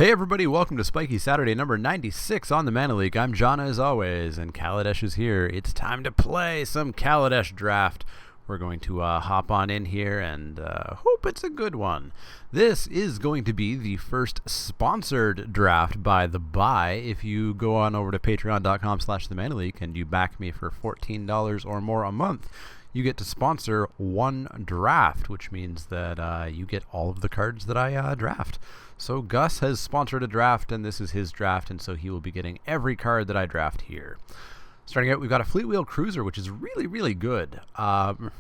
Hey everybody, welcome to Spikey Saturday number 96 on the Mana Leek. I'm John as always, and Kaladesh is here. It's time to play some Kaladesh draft. We're going to hop on in here and hope it's a good one. This is going to be the first sponsored draft by The Buy. If you go on over to patreon.com/themanaleak and you back me for $14 or more a month, you get to sponsor one draft, which means that you get all of the cards that I draft. So Gus has sponsored a draft, and this is his draft, and so he will be getting every card that I draft here. Starting out, we've got a Fleet Wheel Cruiser, which is really, really good.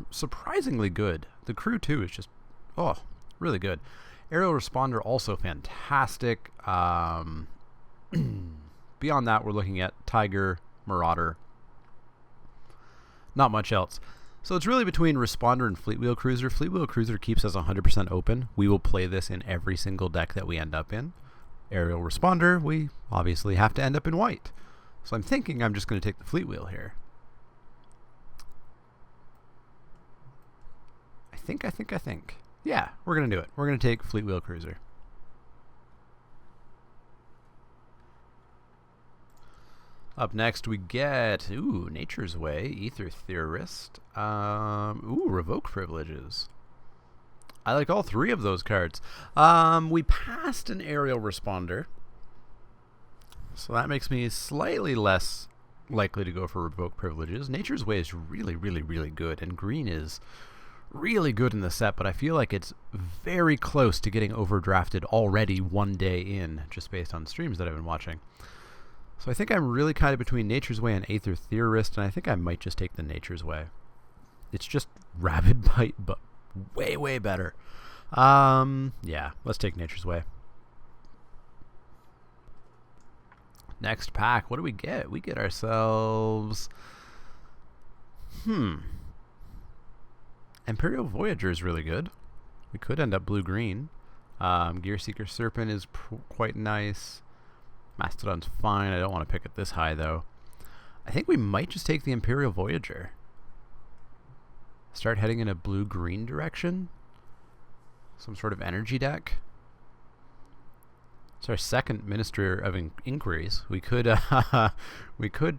Surprisingly good. The crew, too, is just, really good. Aerial Responder, also fantastic. Beyond that, we're looking at Tiger, Marauder. Not much else. So it's really between Responder and Fleet Wheel Cruiser. Fleet Wheel Cruiser keeps us 100% open. We will play this in every single deck that we end up in. Aerial Responder, we obviously have to end up in white. So I'm thinking I'm just going to take the Fleet Wheel here. I think. Yeah, we're going to do it. We're going to take Fleet Wheel Cruiser. Up next, we get, Nature's Way, Ether Theorist, Revoke Privileges. I like all three of those cards. We passed an Aerial Responder, so that makes me slightly less likely to go for Revoke Privileges. Nature's Way is really, really, really good, and green is really good in the set, but I feel like it's very close to getting overdrafted already one day in, just based on streams that I've been watching. So I think I'm really kind of between Nature's Way and Aether Theorist, and I think I might just take the Nature's Way. It's just Rabid Bite, but way, way better. Yeah, let's take Nature's Way. Next pack, what do we get? We get ourselves... Imperial Voyager is really good. We could end up blue-green. Gearseeker Serpent is quite nice. Mastodon's fine. I don't want to pick it this high, though. I think we might just take the Imperial Voyager. Start heading in a blue-green direction. Some sort of energy deck. It's our second Minister of Inquiries. We could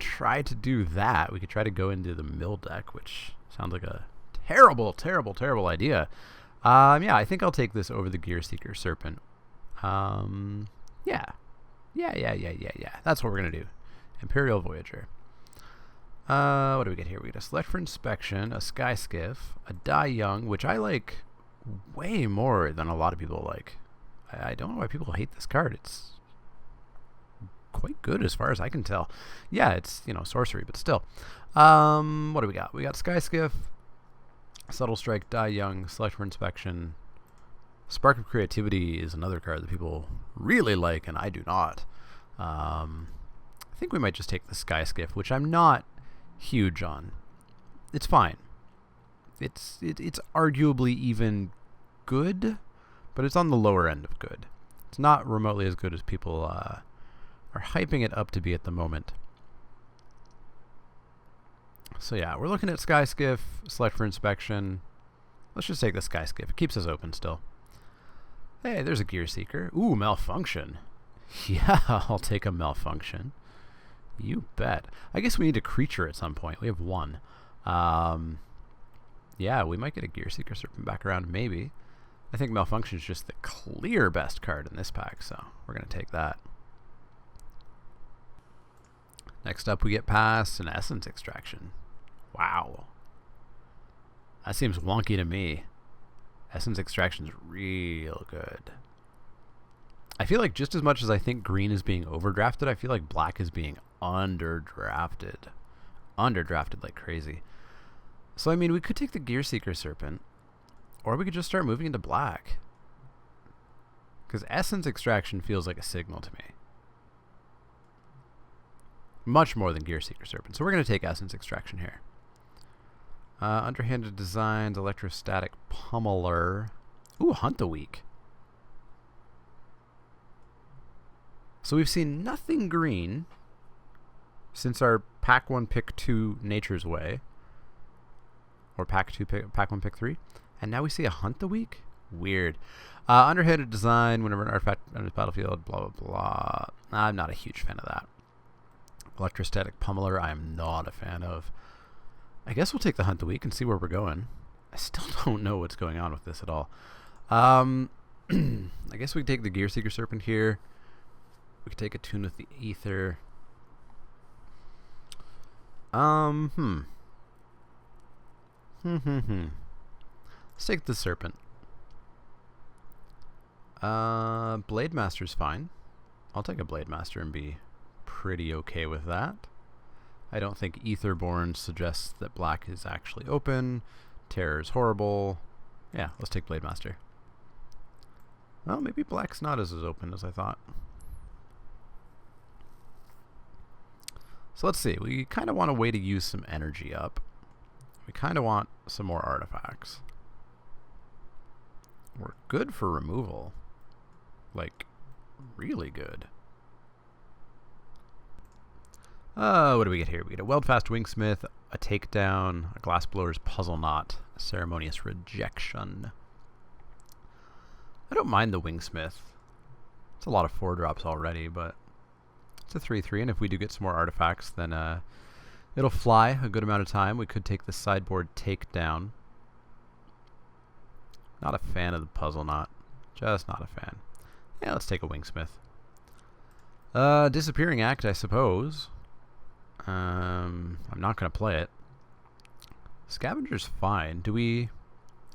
try to do that. We could try to go into the mill deck, which sounds like a terrible, terrible, terrible idea. Yeah, I think I'll take this over the Gearseeker Serpent. Yeah. That's what we're going to do. Imperial Voyager. What do we get here? We get a Select for Inspection, a Sky Skiff, a Die Young, which I like way more than a lot of people like. I don't know why people hate this card. It's quite good as far as I can tell. Yeah, it's, sorcery, but still. What do we got? We got Sky Skiff, Subtle Strike, Die Young, Select for Inspection. Spark of Creativity is another card that people really like, and I do not. I think we might just take the Sky Skiff, which I'm not huge on. It's fine. It's arguably even good, but it's on the lower end of good. It's not remotely as good as people are hyping it up to be at the moment. So yeah, we're looking at Sky Skiff, Select for Inspection. Let's just take the Sky Skiff. It keeps us open still. Hey, there's a Gearseeker. Ooh, Malfunction. Yeah, I'll take a Malfunction. You bet. I guess we need a creature at some point. We have one. Yeah, we might get a Gearseeker Serpent back around, maybe. I think Malfunction is just the clear best card in this pack, so we're going to take that. Next up, we get past an Essence Extraction. Wow. That seems wonky to me. Essence Extraction's real good. I feel like just as much as I think green is being overdrafted, I feel like black is being underdrafted. Underdrafted like crazy. So, I mean, we could take the Gearseeker Serpent, or we could just start moving into black. Because Essence Extraction feels like a signal to me. Much more than Gearseeker Serpent. So we're going to take Essence Extraction here. Underhanded Designs, Electrostatic Pummeler. Ooh, Hunt the Week. So we've seen nothing green since our Pack 1, Pick 2 Nature's Way. Or Pack 1, Pick 3. And now we see a Hunt the Week? Weird. Underhanded design whenever an artifact enters the battlefield, blah, blah, blah. I'm not a huge fan of that. Electrostatic Pummeler, I am not a fan of. I guess we'll take the Hunt the Week and see where we're going. I still don't know what's going on with this at all. I guess we can take the Gear Seeker Serpent here. We could take a tune with the Ether. Let's take the Serpent. Blade Master's fine. I'll take a Blade Master and be pretty okay with that. I don't think Etherborn suggests that black is actually open. Terror's horrible. Yeah, let's take Blade Master. Well, maybe black's not as open as I thought. So let's see. We kind of want a way to use some energy up. We kind of want some more artifacts. We're good for removal. Like, really good. What do we get here? We get a Weldfast Wingsmith, a Takedown, a Glassblower's Puzzle Knot, a Ceremonious Rejection. I don't mind the Wingsmith. It's a lot of 4-drops already, but it's a 3/3, and if we do get some more artifacts, then it'll fly a good amount of time. We could take the Sideboard Takedown. Not a fan of the Puzzle Knot. Just not a fan. Yeah, let's take a Wingsmith. Disappearing Act, I suppose. I'm not going to play it. Scavenger's fine. Do we...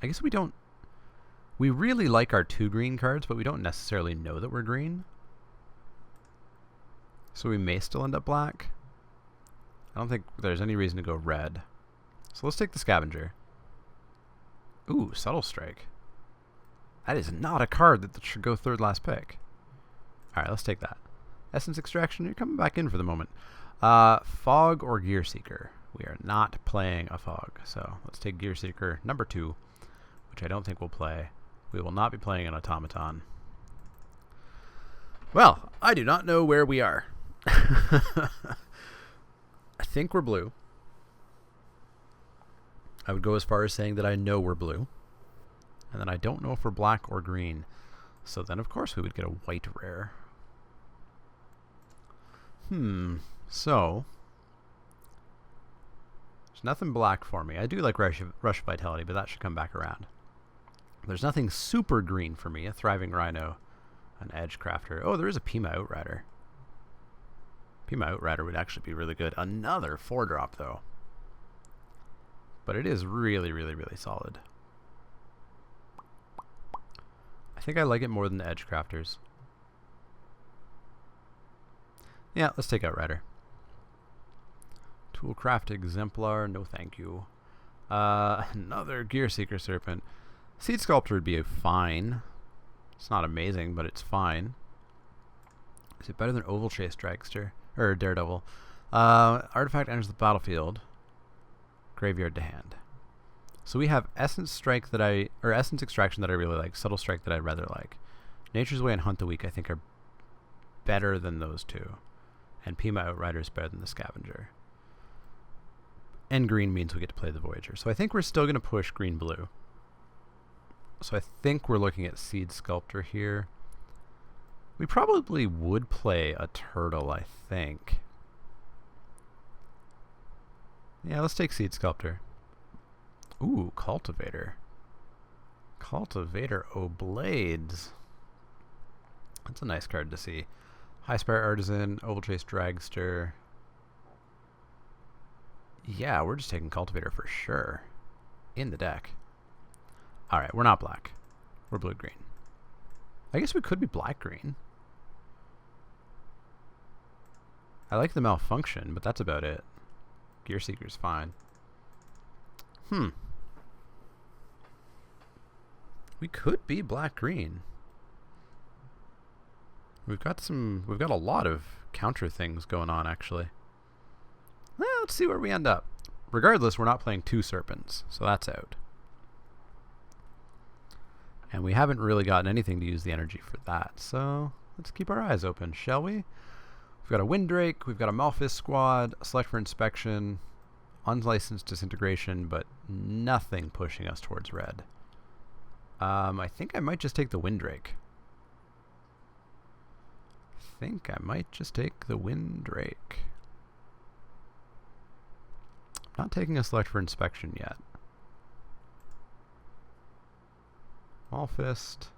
I guess we don't... We really like our 2 green cards, but we don't necessarily know that we're green. So we may still end up black. I don't think there's any reason to go red. So let's take the Scavenger. Ooh, Subtle Strike. That is not a card that should go 3rd last pick. Alright, let's take that. Essence Extraction, you're coming back in for the moment. Fog or Gear Seeker. We are not playing a Fog. So let's take Gear Seeker number 2, which I don't think we'll play. We will not be playing an Automaton. Well, I do not know where we are. I think we're blue. I would go as far as saying that I know we're blue. And then I don't know if we're black or green. So then, of course, we would get a white rare. So there's nothing black for me. I do like Rush Vitality, but that should come back around. There's nothing super green for me. A Thriving Rhino, an Edge Crafter. Oh, there is a Pima Outrider. Pima Outrider would actually be really good. Another 4-drop, though. But it is really, really, really solid. I think I like it more than the Edge Crafters. Yeah, let's take Outrider. Toolcraft Exemplar, no thank you. Another Gear Seeker Serpent. Seed Sculptor would be fine. It's not amazing, but it's fine. Is it better than Oval Chase Dragster? Or Daredevil? Artifact enters the battlefield. Graveyard to hand. So we have Essence Strike that Essence Extraction that I really like. Subtle Strike that I rather like. Nature's Way and Hunt the Week I think are better than those two. And Pima Outrider is better than the Scavenger. And green means we get to play the Voyager. So I think we're still going to push green-blue. So I think we're looking at Seed Sculptor here. We probably would play a Turtle, I think. Yeah, let's take Seed Sculptor. Ooh, Cultivator. Cultivator Blades. That's a nice card to see. High Spire Artisan, Oval Chase Dragster. Yeah, we're just taking Cultivator for sure. In the deck. Alright, we're not black. We're blue-green. I guess we could be black-green. I like the Malfunction, but that's about it. Gear Seeker's fine. We could be black-green. We've got a lot of counter things going on, actually. Well, let's see where we end up. Regardless, we're not playing 2 Serpents, so that's out. And we haven't really gotten anything to use the energy for that, so let's keep our eyes open, shall we? We've got a Windrake, we've got a Malphis Squad, a Select for Inspection, Unlicensed Disintegration, but nothing pushing us towards red. I think I might just take the Windrake. Not taking a select for inspection yet. All fist.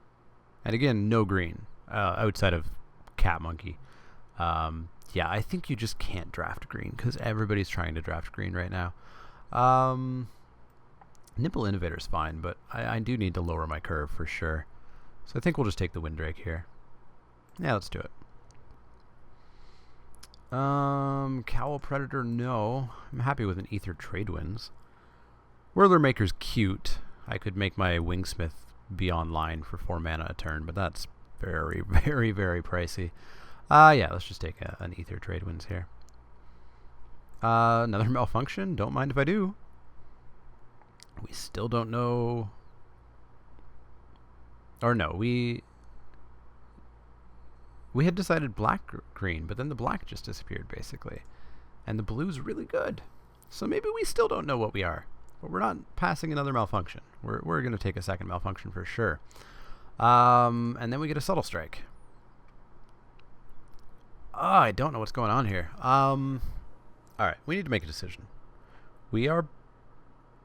And again, no green. Outside of Cat Monkey. Yeah, I think you just can't draft green because everybody's trying to draft green right now. Nimble Innovator's fine, but I do need to lower my curve for sure. So I think we'll just take the Windrake here. Yeah, let's do it. Cowl Predator, no. I'm happy with an Ether Tradewinds. Whirler Maker's cute. I could make my Wingsmith be online for 4 mana a turn, but that's very, very, very pricey. Yeah, let's just take an Ether Tradewinds here. Another Malfunction. Don't mind if I do. We still don't know. Or no, we had decided black-green, but then the black just disappeared, basically. And the blue's really good. So maybe we still don't know what we are. But we're not passing another Malfunction. We're going to take a second Malfunction for sure. And then we get a Subtle Strike. I don't know what's going on here. Alright, we need to make a decision. We are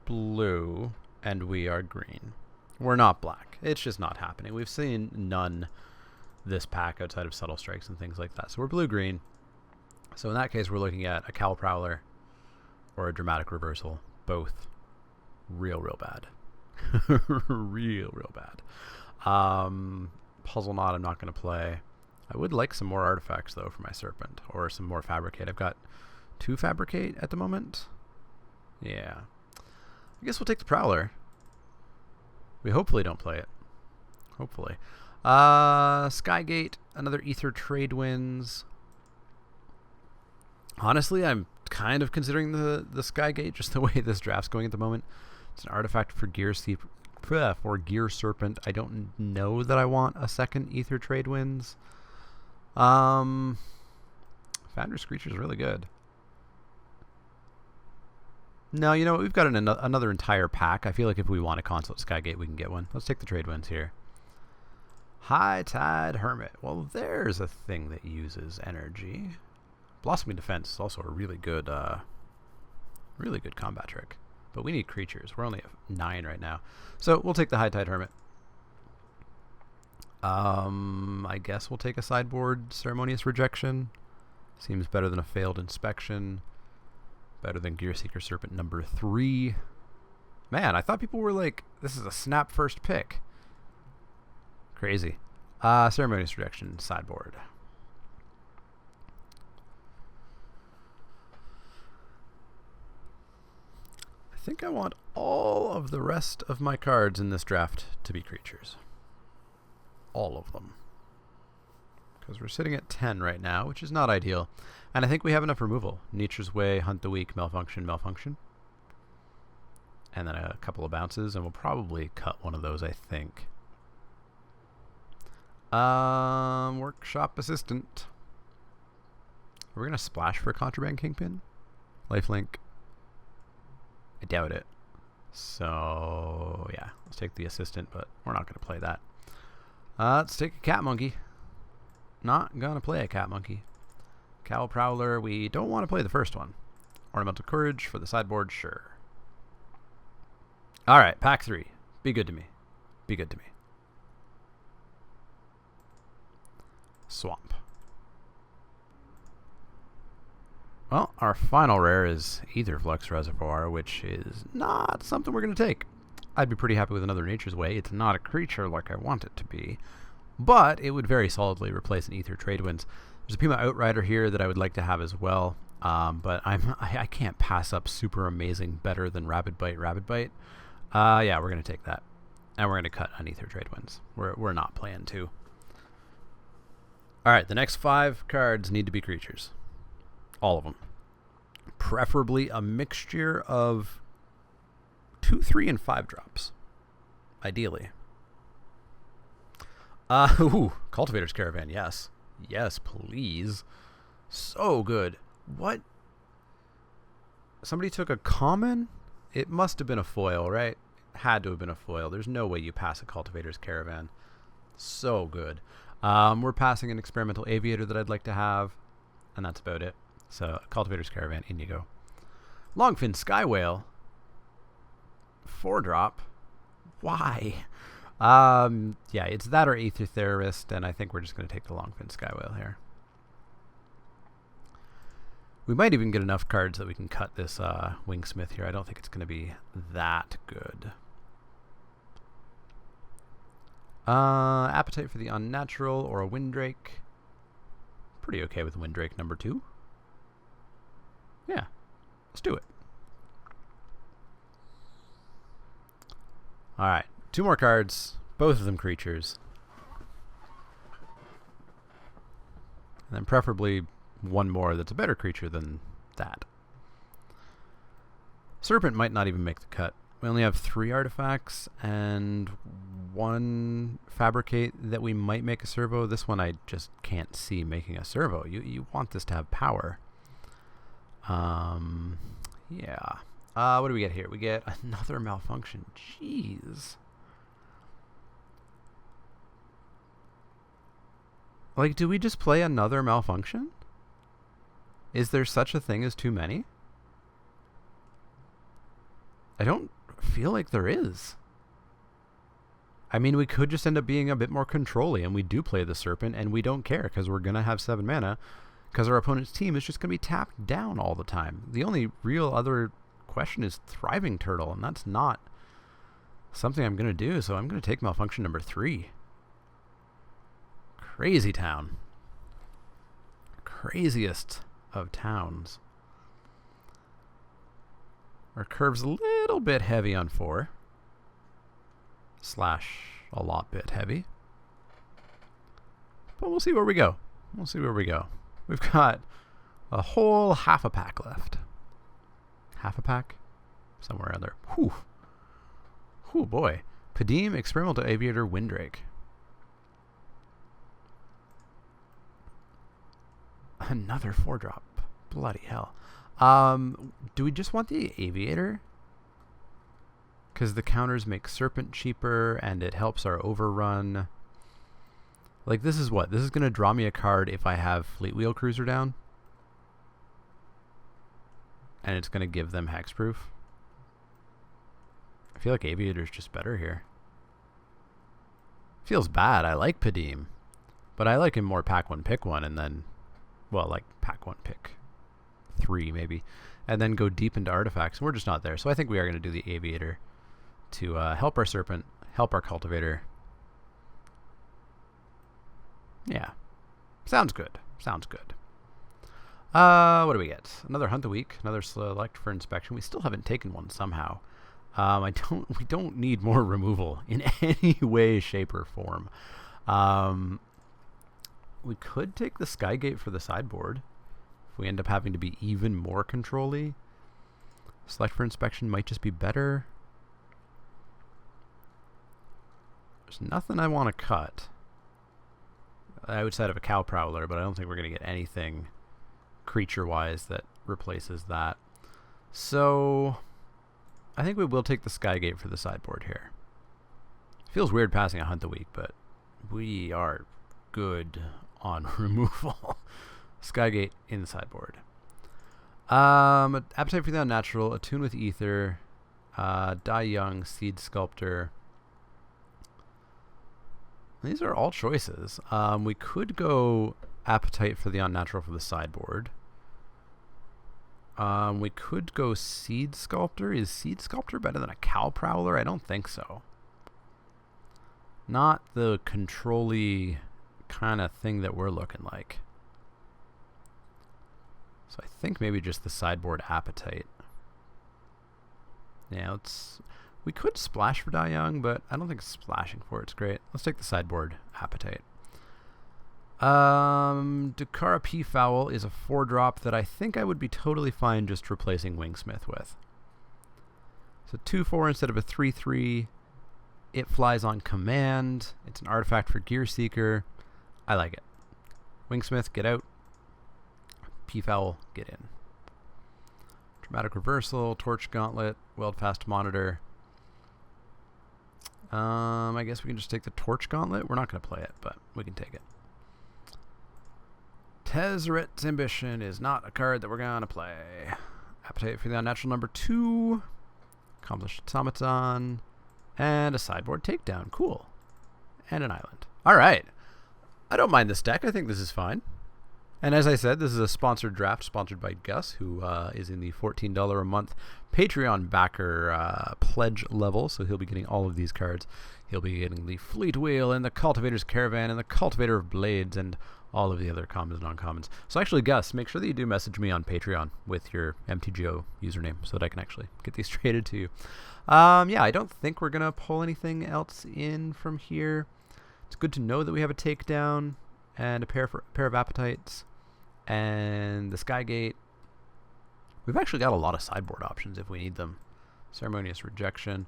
blue, and we are green. We're not black. It's just not happening. We've seen none this pack outside of Subtle Strikes and things like that. So we're blue-green. So in that case, we're looking at a Cowl Prowler or a Dramatic Reversal. Both real bad. real bad. Puzzle Knot I'm not going to play. I would like some more artifacts, though, for my Serpent. Or some more Fabricate. I've got 2 Fabricate at the moment. Yeah. I guess we'll take the Prowler. We hopefully don't play it. Hopefully. Skygate, another Ether Tradewinds. Honestly, I'm kind of considering the Skygate, just the way this draft's going at the moment. It's an artifact for Gear Serpent. I don't know that I want a second Ether Tradewinds. Foundry Screecher is really good. No, you know what? We've got another entire pack. I feel like if we want a Consort Skygate, we can get one. Let's take the Tradewinds here. High Tide Hermit. Well, there's a thing that uses energy. Blossoming Defense is also a really good combat trick. But we need creatures. We're only at 9 right now. So we'll take the High Tide Hermit. I guess we'll take a sideboard Ceremonious Rejection. Seems better than a failed inspection. Better than Gearseeker Serpent number 3. Man, I thought people were like, this is a snap first pick. Crazy. Ceremonious Rejection, sideboard. I think I want all of the rest of my cards in this draft to be creatures. All of them. Because we're sitting at 10 right now, which is not ideal. And I think we have enough removal. Nature's Way, Hunt the Weak, Malfunction. And then a couple of bounces, and we'll probably cut one of those, I think. Workshop Assistant. Are we going to splash for a Contraband Kingpin? Lifelink. I doubt it. So, yeah. Let's take the Assistant, but we're not going to play that. Let's take a Cat Monkey. Not going to play a Cat Monkey. Cowl Prowler. We don't want to play the first one. Ornamental Courage for the sideboard, sure. Alright, pack 3. Be good to me. Be good to me. Swamp. Well, our final rare is Aetherflux Reservoir, which is not something we're going to take. I'd be pretty happy with another Nature's Way. It's not a creature like I want it to be, but it would very solidly replace an Ether Tradewinds. There's a Puma Outrider here that I would like to have as well, but I can't pass up super amazing better than Rabid Bite. Yeah, we're going to take that. And we're going to cut on Ether Tradewinds. We're not playing 2. Alright, the next 5 cards need to be creatures. All of them. Preferably a mixture of 2, 3, and 5 drops. Ideally. Cultivator's Caravan, yes. Yes, please. So good. What? Somebody took a common? It must have been a foil, right? had to have been a foil. There's no way you pass a Cultivator's Caravan. So good. We're passing an Experimental Aviator that I'd like to have, and that's about it. So, Cultivator's Caravan, in you go. Longfin Sky Whale. 4-drop. Why? Yeah, it's that or Aether Theorist, and I think we're just going to take the Longfin Sky Whale here. We might even get enough cards that we can cut this Wingsmith here. I don't think it's going to be that good. Appetite for the Unnatural or a Windrake. Pretty okay with Windrake number 2. Yeah, let's do it. Alright, 2 more cards, both of them creatures. And then preferably one more that's a better creature than that. Serpent might not even make the cut. We only have 3 artifacts and 1 Fabricate that we might make a servo. This one I just can't see making a servo. You want this to have power. Yeah. What do we get here? We get another Malfunction. Jeez. Like, do we just play another Malfunction? Is there such a thing as too many? I don't feel like there is. I mean, we could just end up being a bit more controlly, and we do play the Serpent, and we don't care, because we're going to have 7 mana, because our opponent's team is just going to be tapped down all the time. The only real other question is Thriving Turtle, and that's not something I'm going to do, so I'm going to take Malfunction number 3. Crazy town. Craziest of towns. Our curve's a little bit heavy on 4. / a lot bit heavy. But we'll see where we go. We'll see where we go. We've got a whole half a pack left. Half a pack? Somewhere around there. Whew. Whew, boy. Padim, Experimental Aviator, Windrake. Another 4-drop. Bloody hell. Do we just want the Aviator? Because the counters make Serpent cheaper, and it helps our overrun. Like, this is what? This is going to draw me a card if I have Fleet Wheel Cruiser down? And it's going to give them hexproof? I feel like Aviator's just better here. Feels bad. I like Padim. But I like him more pack 1, pick 1, and then... Well, like, pack 1, pick 3, maybe. And then go deep into artifacts. We're just not there. So I think we are going to do the Aviator to help our Serpent, help our Cultivator. Yeah. Sounds good. Sounds good. What do we get? Another Hunt a Week. Another Select for Inspection. We still haven't taken one somehow. We don't need more removal in any way, shape, or form. We could take the Skygate for the sideboard. If we end up having to be even more control-y. Select for Inspection might just be better. There's nothing I want to cut. Outside of a Cow Prowler, but I don't think we're going to get anything creature-wise that replaces that. So, I think we will take the Skygate for the sideboard here. Feels weird passing a Hunt a Week, but we are good on removal. Skygate in the sideboard. Appetite for the Unnatural, Attune with Ether, Die Young, Seed Sculptor. These are all choices. We could go Appetite for the Unnatural for the sideboard. We could go Seed Sculptor. Is Seed Sculptor better than a Cow Prowler? I don't think so. Not the control-y kind of thing that we're looking like. So I think maybe just the sideboard Appetite. Yeah, we could splash for Die Young, but I don't think splashing for it's great. Let's take the sideboard Appetite. Dakara Peafowl is a 4-drop that I think I would be totally fine just replacing Wingsmith with. So 2/4 instead of a 3/3. It flies on command. It's an artifact for Gear Seeker. I like it. Wingsmith, get out. Peafowl, get in. Dramatic Reversal, Torch Gauntlet, Weldfast Monitor. I guess we can just take the Torch Gauntlet. We're not going to play it, but we can take it. Tezzeret's Ambition is not a card that we're going to play. Appetite for the Unnatural number 2. Accomplished Automaton. And a sideboard takedown. Cool. And an island. Alright. I don't mind this deck. I think this is fine. And as I said, this is a sponsored draft sponsored by Gus, who is in the $14 a month Patreon backer pledge level. So he'll be getting all of these cards. He'll be getting the Fleet Wheel and the Cultivator's Caravan and the Cultivator of Blades and all of the other commons and uncommons. So actually, Gus, make sure that you do message me on Patreon with your MTGO username so that I can actually get these traded to you. Yeah, I don't think we're going to pull anything else in from here. It's good to know that we have a takedown and a pair of appetites and the Skygate. We've actually got a lot of sideboard options if we need them. Ceremonious Rejection.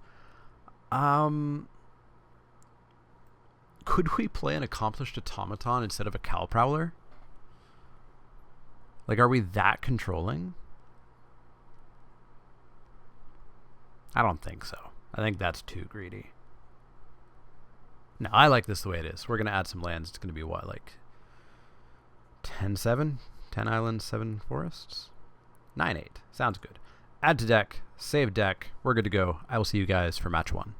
Could we play an Accomplished Automaton instead of a Cow Prowler? Like, are we that controlling? I don't think so. I think that's too greedy. No, I like this the way it is. We're going to add some lands. It's going to be what, like 10-7? 10 islands, 7 forests? 9-8. Sounds good. Add to deck. Save deck. We're good to go. I will see you guys for match 1.